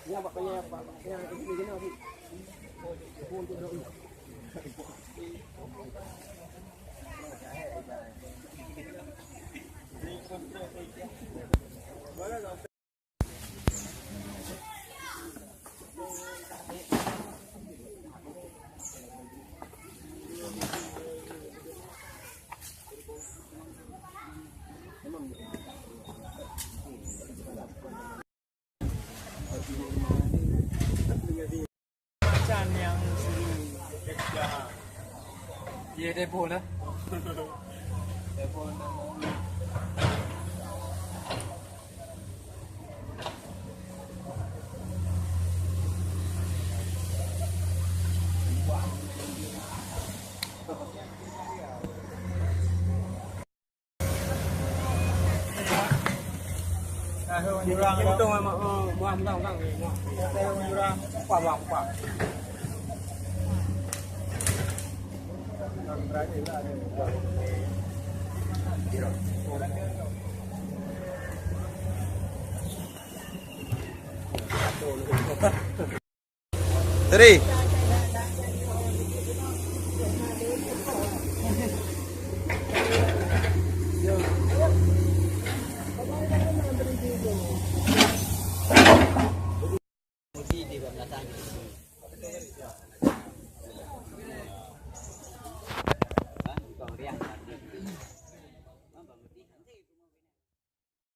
Yang buat payah yang ini kena ni. Pun tu dah. Macam yang suruh dekat dia depo lah. Depo jurang betul memang muam kan ni. Saya jurang kuat. Berani lah Tadi